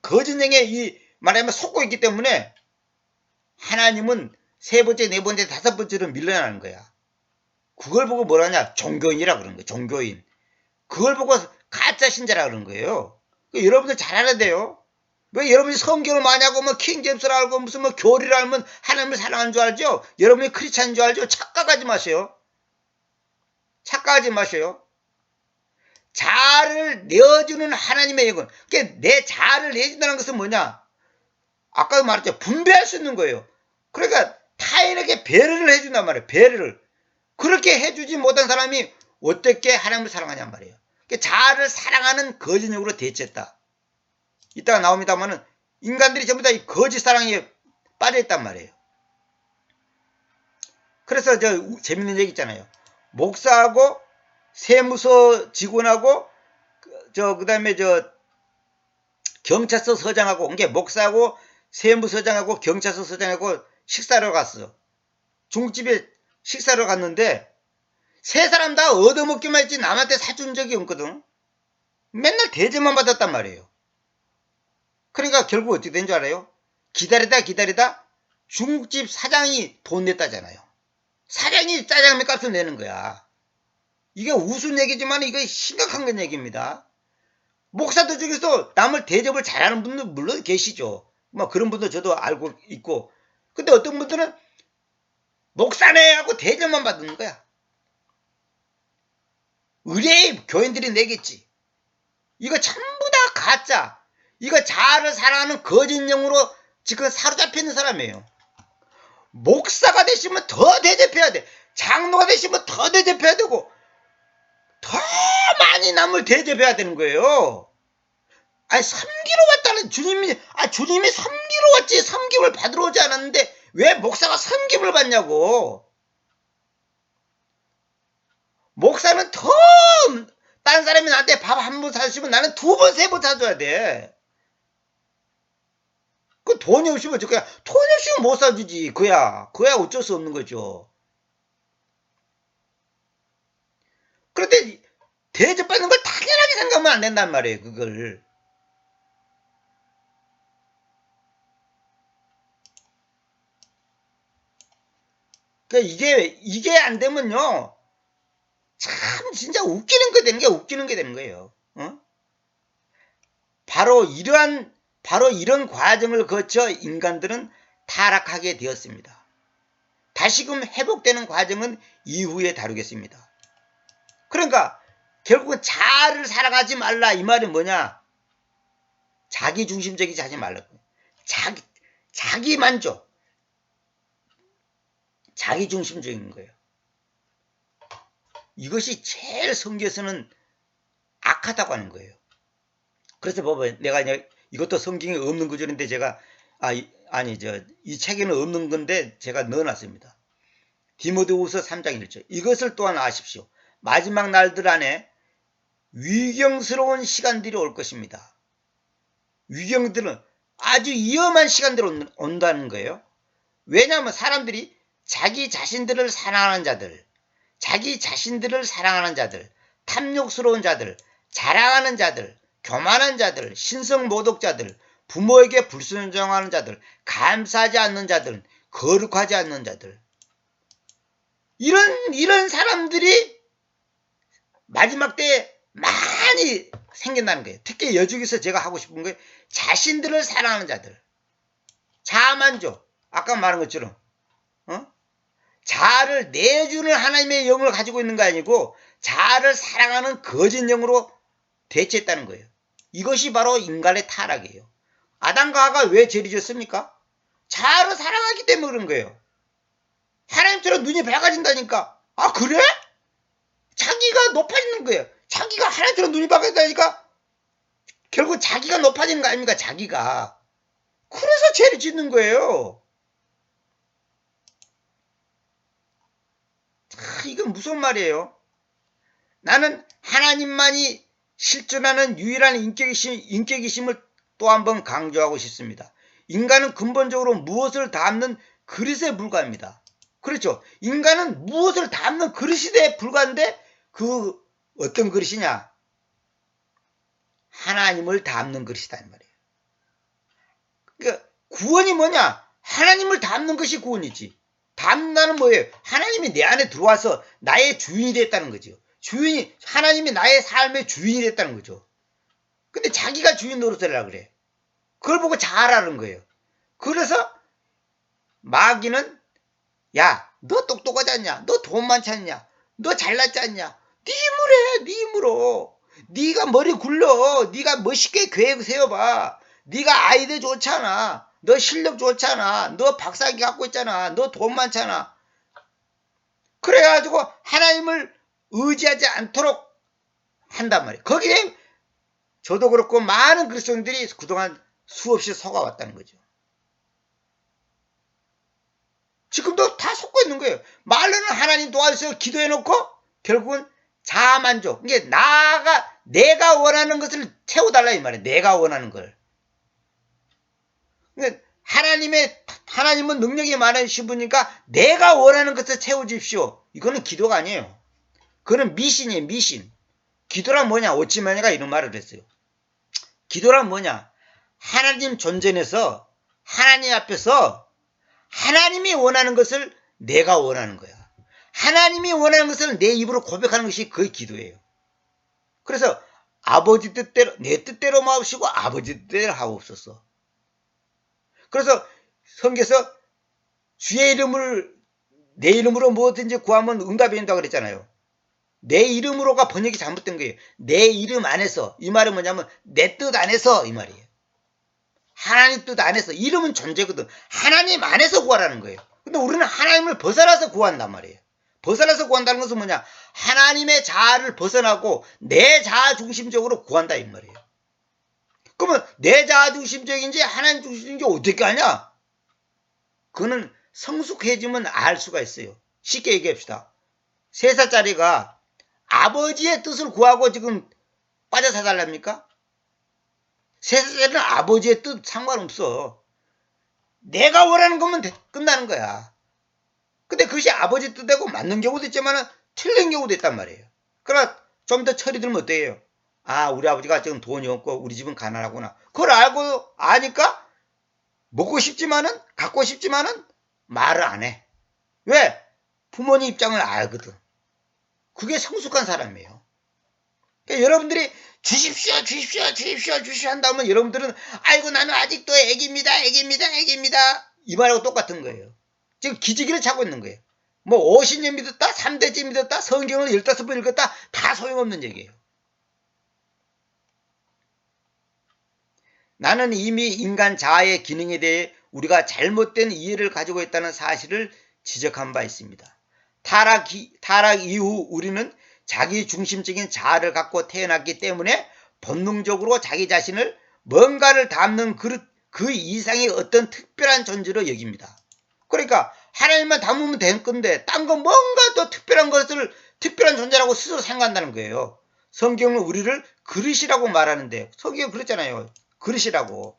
거짓 영에 말하자면 속고 있기 때문에 하나님은 세 번째, 네 번째, 다섯 번째로 밀려나는 거야. 그걸 보고 뭐라냐? 종교인이라 그러는 거예요. 종교인. 그걸 보고 가짜 신자라 그러는 거예요. 여러분들 잘 알아야 돼요. 왜 여러분이 성경을 많이 하고 뭐 킹제임스를 알고 무슨 뭐 교리를 알면 하나님을 사랑하는 줄 알죠? 여러분이 크리스찬인 줄 알죠? 착각하지 마세요. 착각하지 마세요. 자아를 내어주는 하나님의 영은 그러니까 내 자아를 내준다는 것은 뭐냐? 아까도 말했죠. 분배할 수 있는 거예요. 그러니까 타인에게 배려를 해준단 말이에요. 배려를. 그렇게 해주지 못한 사람이 어떻게 하나님을 사랑하냔 말이에요. 그러니까 자아를 사랑하는 거짓력으로 대체했다. 이따가 나옵니다만은 인간들이 전부 다 이 거짓 사랑에 빠져있단 말이에요. 그래서 재밌는 얘기 있잖아요. 목사하고 세무서 직원하고 그다음에 경찰서 서장하고 그게 목사하고 세무서장하고 경찰서 서장하고 식사를 갔어. 중국집에 식사를 갔는데 세 사람 다 얻어먹기만 했지 남한테 사준 적이 없거든. 맨날 대접만 받았단 말이에요. 그러니까 결국 어떻게 된 줄 알아요? 기다리다 중국집 사장이 돈 냈다잖아요. 사장이 짜장면 값을 내는 거야. 이게 우스운 얘기지만 이거 심각한 건 얘기입니다. 목사들 중에서 남을 대접을 잘하는 분들 물론 계시죠. 뭐 그런 분도 저도 알고 있고. 근데 어떤 분들은 목사네 하고 대접만 받는 거야. 의뢰의 교인들이 내겠지. 이거 전부 다 가짜. 이거 자아를 사랑하는 거짓령으로 지금 사로잡혀 있는 사람이에요. 목사가 되시면 더 대접해야 돼. 장로가 되시면 더 대접해야 되고 더 많이 남을 대접해야 되는 거예요. 아니 섬기러 왔다는 주님이 섬기러 왔지 섬김을 받으러 오지 않았는데 왜 목사가 섬김을 받냐고. 목사는 더 딴 사람이 나한테 밥 한 번 사주시면 나는 두 번, 세 번 사줘야 돼. 그 돈이 없으면 어쩔 거야. 돈이 없으면 못 사주지. 그야 어쩔 수 없는 거죠. 그런데 대접받는 걸 당연하게 생각하면 안 된단 말이에요. 그걸. 그러니까 이게 안 되면요. 참 진짜 웃기는 게 되는 거예요. 어? 바로 이런 과정을 거쳐 인간들은 타락하게 되었습니다. 다시금 회복되는 과정은 이후에 다루겠습니다. 그러니까 결국은 자아를 사랑하지 말라 이 말은 뭐냐? 자기중심적이지 하지 말라고. 자기 만족. 자기중심적인 거예요. 이것이 제일 성경에서는 악하다고 하는 거예요. 그래서 봐봐요. 내가 이것도 성경에 없는 구절인데 제가 이 책에는 없는 건데 제가 넣어놨습니다. 디모데후서 3장 1절. 이것을 또한 아십시오. 마지막 날들 안에 위경스러운 시간들이 올 것입니다. 위경들은 아주 위험한 시간들이 온다는 거예요. 왜냐하면 사람들이 자기 자신들을 사랑하는 자들, 탐욕스러운 자들, 자랑하는 자들, 교만한 자들, 신성모독자들, 부모에게 불순종하는 자들, 감사하지 않는 자들, 거룩하지 않는 자들. 이런 사람들이 마지막 때에 많이 생긴다는 거예요. 특히 여주기서 제가 하고 싶은 거예요. 자신들을 사랑하는 자들. 자만족. 아까 말한 것처럼 자아를 내주는 하나님의 영을 가지고 있는 거 아니고 자아를 사랑하는 거짓 영으로 대체했다는 거예요. 이것이 바로 인간의 타락이에요. 아담과 하와가 왜 죄를 지었습니까? 자아를 사랑하기 때문에 그런 거예요. 하나님처럼 눈이 밝아진다니까. 아 그래? 자기가 높아지는 거예요. 자기가 하나님처럼 눈이 밝아진다니까 결국 자기가 높아지는 거 아닙니까? 자기가. 그래서 죄를 짓는 거예요. 이건 무슨 말이에요? 나는 하나님만이 실존하는 유일한 인격이심을 또 한 번 강조하고 싶습니다. 인간은 근본적으로 무엇을 담는 그릇에 불과합니다. 그렇죠. 인간은 무엇을 담는 그릇에 불과한데 그 어떤 그릇이냐? 하나님을 담는 그릇이다 이 말이에요. 그러니까 구원이 뭐냐? 하나님을 담는 것이 구원이지. 담는다는 뭐예요? 하나님이 내 안에 들어와서 나의 주인이 됐다는 거죠. 하나님이 나의 삶의 주인이 됐다는 거죠. 근데 자기가 주인 노릇을 하려고 그래. 그걸 보고 잘하는 거예요. 그래서 마귀는 야, 너 똑똑하지 않냐? 너 돈 많지 않냐? 너 잘났지 않냐? 네 힘으로 해, 네 힘으로. 네가 머리 굴러. 네가 멋있게 계획 세워봐. 네가 아이디어 좋잖아. 너 실력 좋잖아. 너 박사학위 갖고 있잖아. 너 돈 많잖아. 그래가지고 하나님을 의지하지 않도록 한단 말이에요. 거기에 저도 그렇고 많은 그리스도인들이 그동안 수없이 속아왔다는 거죠. 지금도 다 속고 있는 거예요. 말로는 하나님 도와주세요 기도해놓고 결국은 자아만족. 이게 내가 원하는 것을 채워달라 이 말이에요. 내가 원하는 걸. 그러니까 하나님은 능력이 많으신 분이니까 내가 원하는 것을 채워주십시오. 이거는 기도가 아니에요. 그거는 미신이에요. 미신. 기도란 뭐냐? 오치마니가 이런 말을 했어요. 기도란 뭐냐? 하나님 존전에서 하나님 앞에서 하나님이 원하는 것을 내가 원하는 거야. 하나님이 원하는 것을 내 입으로 고백하는 것이 그의 기도예요. 그래서 아버지 뜻대로 내 뜻대로 마옵시고 아버지 뜻대로 하옵소서. 그래서 성경에서 주의 이름을 내 이름으로 무엇든지 구하면 응답이 된다고 그랬잖아요. 내 이름으로가 번역이 잘못된 거예요. 내 이름 안에서. 이 말은 뭐냐면 내 뜻 안에서 이 말이에요. 하나님 뜻 안에서. 이름은 존재거든. 하나님 안에서 구하라는 거예요. 근데 우리는 하나님을 벗어나서 구한단 말이에요. 벗어나서 구한다는 것은 뭐냐? 하나님의 자아를 벗어나고 내 자아 중심적으로 구한다 이 말이에요. 그러면 내 자아 중심적인지 하나님 중심적인지 어떻게 하냐? 그거는 성숙해지면 알 수가 있어요. 쉽게 얘기합시다. 3살짜리가 아버지의 뜻을 구하고 지금 빠져 사달랍니까? 3살짜리는 아버지의 뜻 상관없어. 내가 원하는 거면 끝나는 거야. 근데 그것이 아버지 뜻하고 맞는 경우도 있지만 틀린 경우도 있단 말이에요. 그러나 좀 더 철이 들면 어때요? 아, 우리 아버지가 지금 돈이 없고 우리 집은 가난하구나. 그걸 알고 아니까 먹고 싶지만은 갖고 싶지만은 말을 안 해. 왜? 부모님 입장을 알거든. 그게 성숙한 사람이에요. 그러니까 여러분들이 주십시오 한다면 여러분들은 아이고 나는 아직도 애기입니다. 이 말하고 똑같은 거예요. 지금 기지개를 차고 있는 거예요. 뭐 50년 믿었다 3대째 믿었다 성경을 15번 읽었다 다 소용없는 얘기예요. 나는 이미 인간 자아의 기능에 대해 우리가 잘못된 이해를 가지고 있다는 사실을 지적한 바 있습니다. 타락 이후 우리는 자기 중심적인 자아를 갖고 태어났기 때문에 본능적으로 자기 자신을 뭔가를 담는 그 이상의 어떤 특별한 존재로 여깁니다. 그러니까 하나님만 담으면 될 건데 딴 거 뭔가 더 특별한 존재라고 스스로 생각한다는 거예요. 성경은 우리를 그릇이라고 말하는데 성경은 그랬잖아요. 그릇이라고.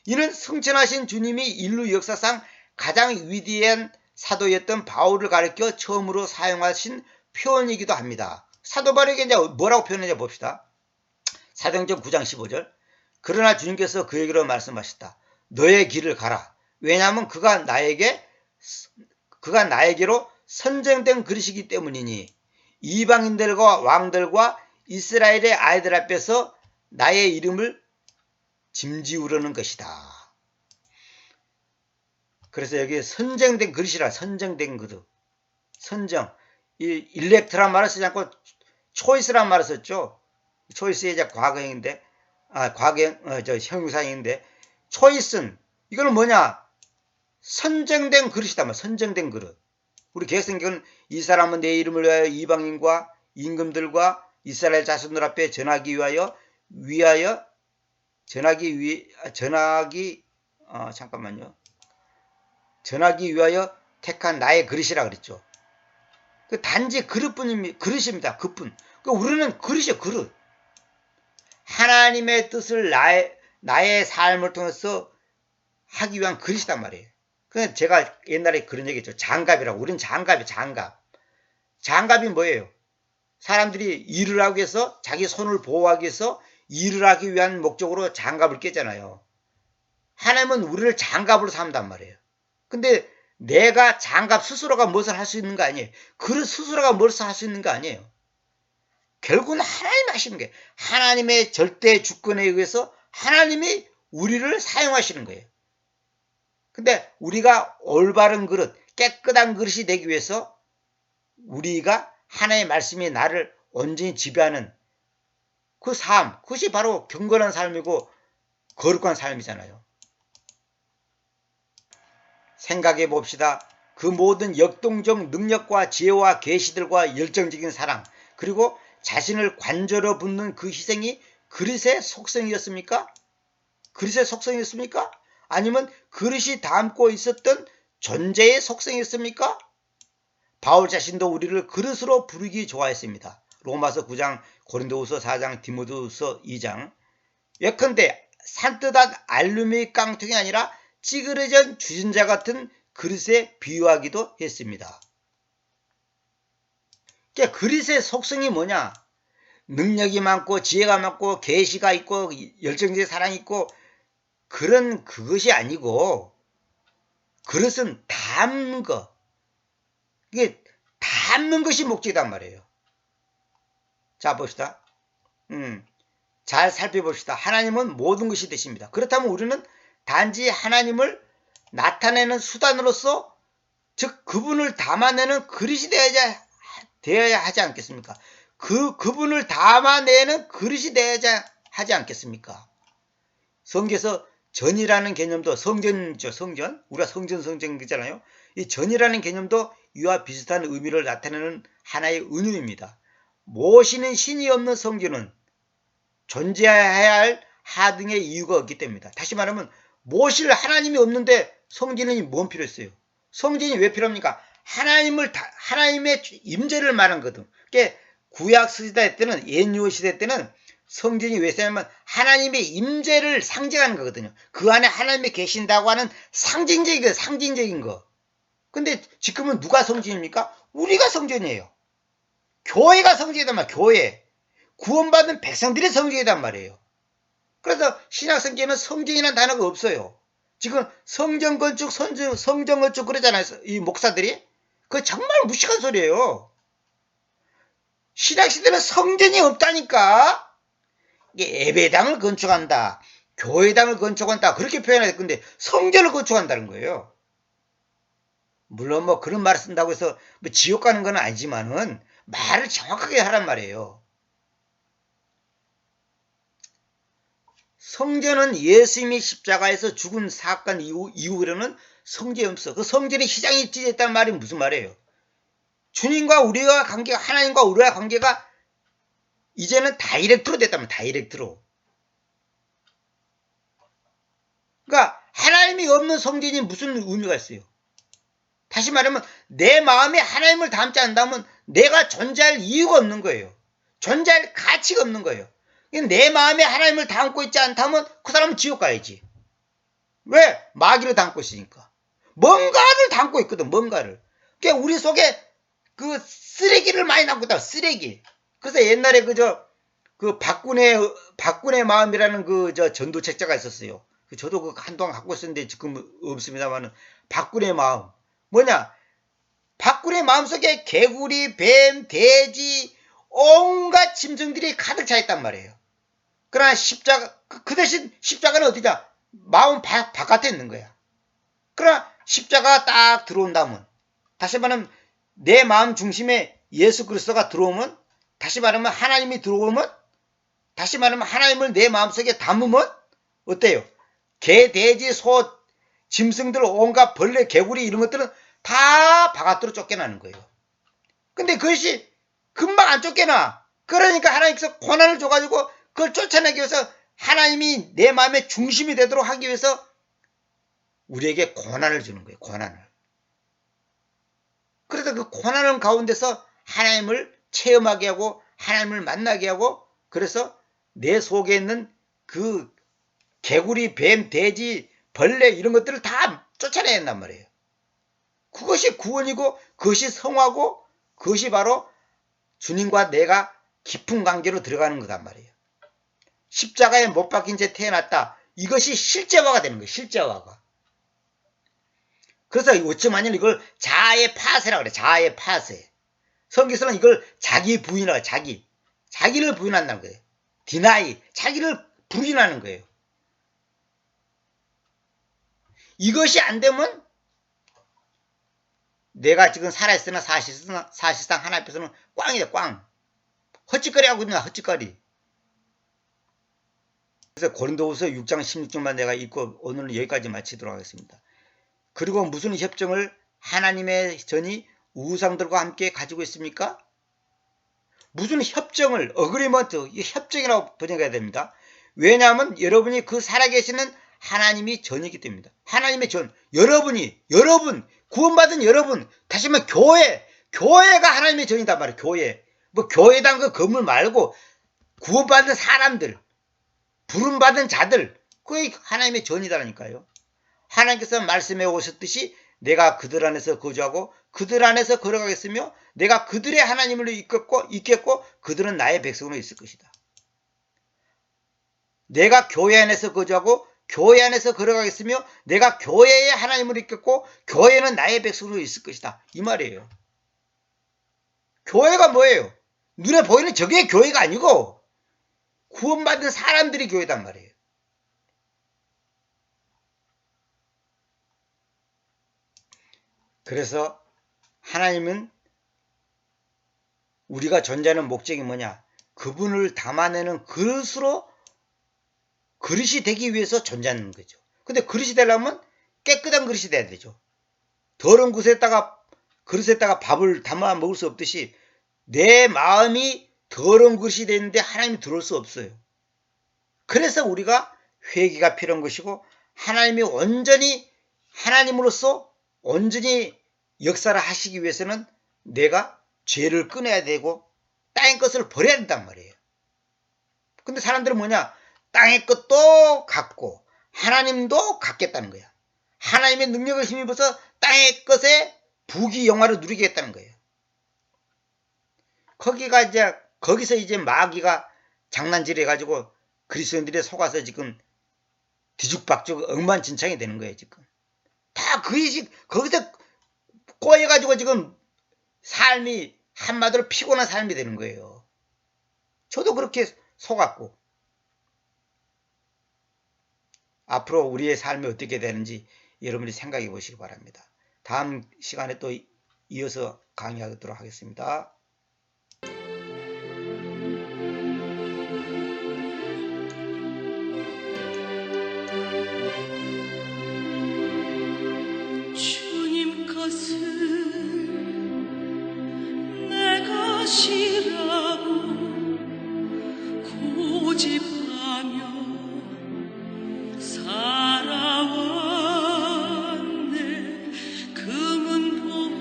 이는 승천하신 주님이 인류 역사상 가장 위대한 사도였던 바울을 가리켜 처음으로 사용하신 표현이기도 합니다. 사도 바울에게 이제 뭐라고 표현했냐 봅시다. 사도행전 9장 15절. 그러나 주님께서 그에게로 말씀하셨다. 너의 길을 가라. 왜냐하면 그가 나에게로 선정된 그릇이기 때문이니 이방인들과 왕들과 이스라엘의 아이들 앞에서 나의 이름을 짐지우려는 것이다. 그래서 여기 선정된 그릇이라, 선정된 그릇. 선정. 이 일렉트란 말을 쓰지 않고 초이스란 말을 썼죠. 초이스의 이제 과거형인데, 과거형, 형용사형인데, 초이스는, 이거는 뭐냐? 선정된 그릇이다. 선정된 그릇. 우리 개성경은 이 사람은 내 이름을 위하여 이방인과 임금들과 이스라엘 자손들 앞에 전하기 위하여, 전하기 위하여 택한 나의 그릇이라 그랬죠. 그 단지 그릇입니다. 그뿐. 그 우리는 그릇이요, 그릇. 하나님의 뜻을 나의 삶을 통해서 하기 위한 그릇이단 말이에요. 그래서 제가 옛날에 그런 얘기 했죠. 장갑이라고. 우리는 장갑이 장갑. 장갑이 뭐예요? 사람들이 일을 하기 위해서, 자기 손을 보호하기 위해서 일을 하기 위한 목적으로 장갑을 끼잖아요. 하나님은 우리를 장갑으로 삼단 말이에요. 근데 내가 장갑 스스로가 무엇을 할 수 있는 거 아니에요. 그릇 스스로가 무엇을 할 수 있는 거 아니에요. 결국은 하나님 하시는 거예요. 하나님의 절대 주권에 의해서 하나님이 우리를 사용하시는 거예요. 근데 우리가 올바른 그릇, 깨끗한 그릇이 되기 위해서 우리가 하나님의 말씀이 나를 온전히 지배하는 그 삶, 그것이 바로 경건한 삶이고 거룩한 삶이잖아요. 생각해 봅시다. 그 모든 역동적 능력과 지혜와 계시들과 열정적인 사랑, 그리고 자신을 관절로 붙는 그 희생이 그릇의 속성이었습니까? 그릇의 속성이었습니까? 아니면 그릇이 담고 있었던 존재의 속성이었습니까? 바울 자신도 우리를 그릇으로 부르기 좋아했습니다. 로마서 9장, 고린도후서 4장, 디모데후서 2장. 예컨대 산뜻한 알루미늄 깡통이 아니라 찌그러진 주전자 같은 그릇에 비유하기도 했습니다. 그러니까 그릇의 속성이 뭐냐? 능력이 많고 지혜가 많고 계시가 있고 열정적인 사랑이 있고 그런 그것이 아니고 그릇은 담는 거. 이게 담는 것이 목적이란 말이에요. 자, 봅시다. 잘 살펴봅시다. 하나님은 모든 것이 되십니다. 그렇다면 우리는 단지 하나님을 나타내는 수단으로서, 즉 그분을 담아내는 그릇이 되어야 하지 않겠습니까? 그분을 담아내는 그릇이 되어야 하지 않겠습니까? 성경에서 전이라는 개념도, 성전이죠, 성전. 우리가 성전이잖아요. 이 전이라는 개념도 이와 비슷한 의미를 나타내는 하나의 은유입니다. 모시는 신이 없는 성전은 존재해야 할 하등의 이유가 없기 때문이다. 다시 말하면 모실 하나님이 없는데 성전이 뭔 필요했어요? 성전이 왜 필요합니까? 하나님의 임재를 말한 거거든. 그러니까 구약 시대 때는, 옛 시대 때는 성전이 왜 쓰냐면 하나님의 임재를 상징하는 거거든요. 그 안에 하나님이 계신다고 하는 상징적인 거. 근데 지금은 누가 성전입니까? 우리가 성전이에요. 교회가 성전이단 말이에요. 교회. 구원받은 백성들이 성전이란 말이에요. 그래서 신약 성경에는 성전이라는 단어가 없어요. 지금 성전 건축 그러잖아요. 이 목사들이. 그거 정말 무식한 소리예요. 신약 시대는 성전이 없다니까. 이게 예배당을 건축한다, 교회당을 건축한다, 그렇게 표현해야 건데 성전을 건축한다는 거예요. 물론 뭐 그런 말을 쓴다고 해서 뭐 지옥 가는 건 아니지만은 말을 정확하게 하란 말이에요. 성전은 예수님이 십자가에서 죽은 사건 이후로는 성전이 없어. 그 성전에 희장이 찢어졌다는 말이 무슨 말이에요? 주님과 우리와 관계가, 하나님과 우리와 관계가 이제는 다이렉트로 됐다면, 다이렉트로. 그러니까 하나님이 없는 성전이 무슨 의미가 있어요? 다시 말하면 내 마음에 하나님을 담지 않다면 내가 존재할 이유가 없는 거예요. 존재할 가치가 없는 거예요. 내 마음에 하나님을 담고 있지 않다면 그 사람은 지옥 가야지. 왜? 마귀를 담고 있으니까. 뭔가를 담고 있거든, 뭔가를. 그러니까 우리 속에 그 쓰레기를 많이 담고 있다, 쓰레기. 그래서 옛날에 그 박군의 마음이라는 전도 책자가 있었어요. 저도 그 한동안 갖고 있었는데 지금 없습니다만은, 박군의 마음. 뭐냐? 박군의 마음 속에 개구리, 뱀, 돼지, 온갖 짐승들이 가득 차 있단 말이에요. 그러나 그 대신 십자가는 어디냐? 마음 바깥에 있는 거야. 그러나 십자가 딱 들어온다면, 다시 말하면 내 마음 중심에 예수 그리스도가 들어오면, 다시 말하면 하나님이 들어오면, 다시 말하면 하나님을 내 마음속에 담으면 어때요? 개, 돼지, 소, 짐승들, 온갖 벌레, 개구리 이런 것들은 다 바깥으로 쫓겨나는 거예요. 근데 그것이 금방 안 쫓겨나. 그러니까 하나님께서 고난을 줘가지고 그걸 쫓아내기 위해서 하나님이 내 마음의 중심이 되도록 하기 위해서 우리에게 고난을 주는 거예요. 고난을. 그래서 그 고난 가운데서 하나님을 체험하게 하고 하나님을 만나게 하고, 그래서 내 속에 있는 그 개구리, 뱀, 돼지, 벌레 이런 것들을 다 쫓아내야 한단 말이에요. 그것이 구원이고 그것이 성화고 그것이 바로 주님과 내가 깊은 관계로 들어가는 거단 말이에요. 십자가에 못 박힌 채 태어났다. 이것이 실제화가 되는 거예요. 실제화가. 그래서 어쩌면 이걸 자아의 파쇄라고 그래. 자아의 파쇄. 성경에서는 이걸 자기 부인이라고 해요. 자기를 부인한다는 거예요. 디나이. 자기를 부인하는 거예요. 이것이 안 되면 내가 지금 살아있으나 사실상 하나님 앞에서는 꽝이다. 꽝. 헛짓거리하고 있나 헛짓거리. 그래서 고린도후서 6장 16절만 내가 읽고 오늘은 여기까지 마치도록 하겠습니다. 그리고 무슨 협정을 하나님의 전이 우상들과 함께 가지고 있습니까? 무슨 협정을, 어그리먼트, 협정이라고 번역해야 됩니다. 왜냐하면 여러분이 그 살아계시는 하나님이 전이기 때문입니다. 하나님의 전, 여러분, 구원받은 여러분, 다시 말하면 교회가 하나님의 전이단 말이에요. 교회. 뭐 교회당 그 건물 말고 구원받은 사람들, 부름받은 자들, 그게 하나님의 전이다라니까요. 하나님께서 말씀해 오셨듯이 내가 그들 안에서 거주하고 그들 안에서 걸어가겠으며 내가 그들의 하나님으로 있겠고 그들은 나의 백성으로 있을 것이다. 내가 교회 안에서 거주하고 교회 안에서 걸어가겠으며 내가 교회의 하나님으로 있겠고 교회는 나의 백성으로 있을 것이다. 이 말이에요. 교회가 뭐예요? 눈에 보이는 저게 교회가 아니고 구원받은 사람들이 교회단 말이에요. 그래서 하나님은 우리가 존재하는 목적이 뭐냐? 그분을 담아내는 그릇으로 그릇이 되기 위해서 존재하는 거죠. 근데 그릇이 되려면 깨끗한 그릇이 돼야 되죠. 더러운 그릇에다가 밥을 담아 먹을 수 없듯이 내 마음이 더러운 그릇이 되는데 하나님이 들어올 수 없어요. 그래서 우리가 회개가 필요한 것이고 하나님이 온전히 하나님으로서 온전히 역사를 하시기 위해서는 내가 죄를 끊어야 되고 땅의 것을 버려야 된단 말이에요. 근데 사람들은 뭐냐? 땅의 것도 갖고 하나님도 갖겠다는 거야. 하나님의 능력을 힘입어서 땅의 것에 부귀 영화를 누리겠다는 거예요. 거기서 이제 마귀가 장난질 해가지고 그리스도인들이 속아서 지금 뒤죽박죽 엉망진창이 되는 거예요. 지금 다 거기서 꼬여가지고 지금 삶이 한마디로 피곤한 삶이 되는 거예요. 저도 그렇게 속았고 앞으로 우리의 삶이 어떻게 되는지 여러분이 생각해 보시기 바랍니다. 다음 시간에 또 이어서 강의하도록 하겠습니다. 주님 것은 내 것이라고 고집하며 살아왔네. 금은 보화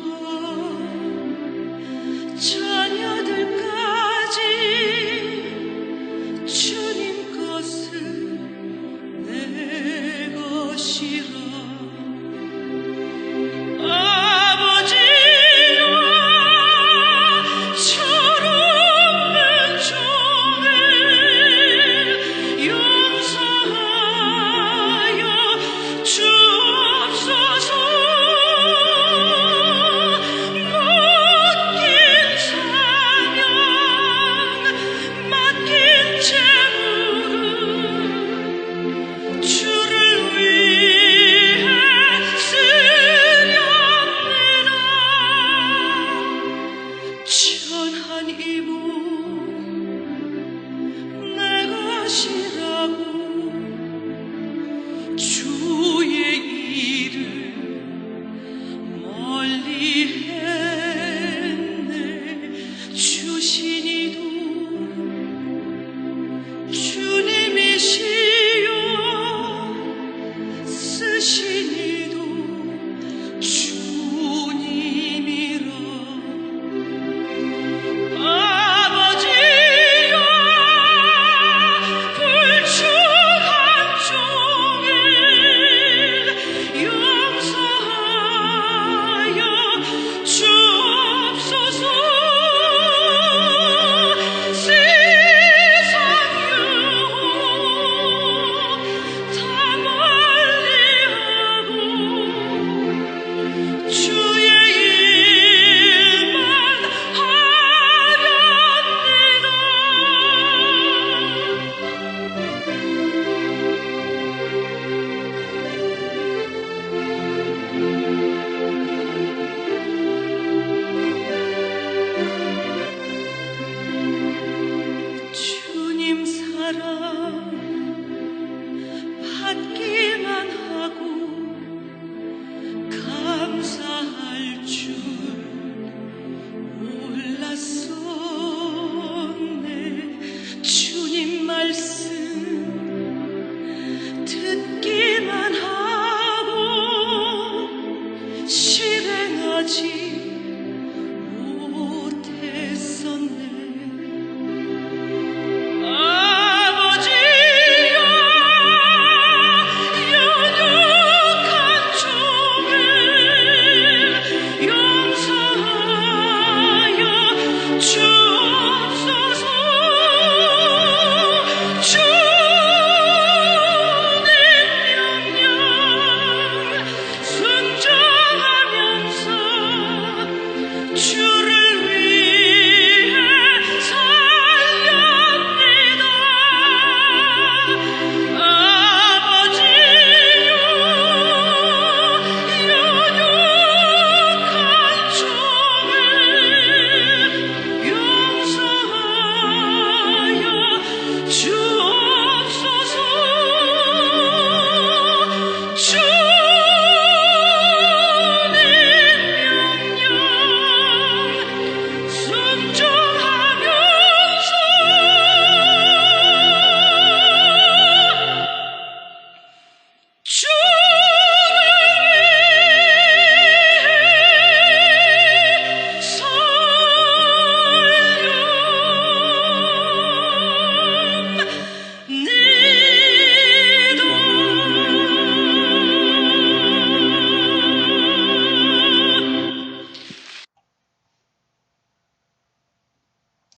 주님이시여 쓰신 이도 주님이라 아버지여 불축한 종일 용서하여 주옵소서 세상 영혼 다 멀리하고 주의 일만 하렵니다. 주님 사랑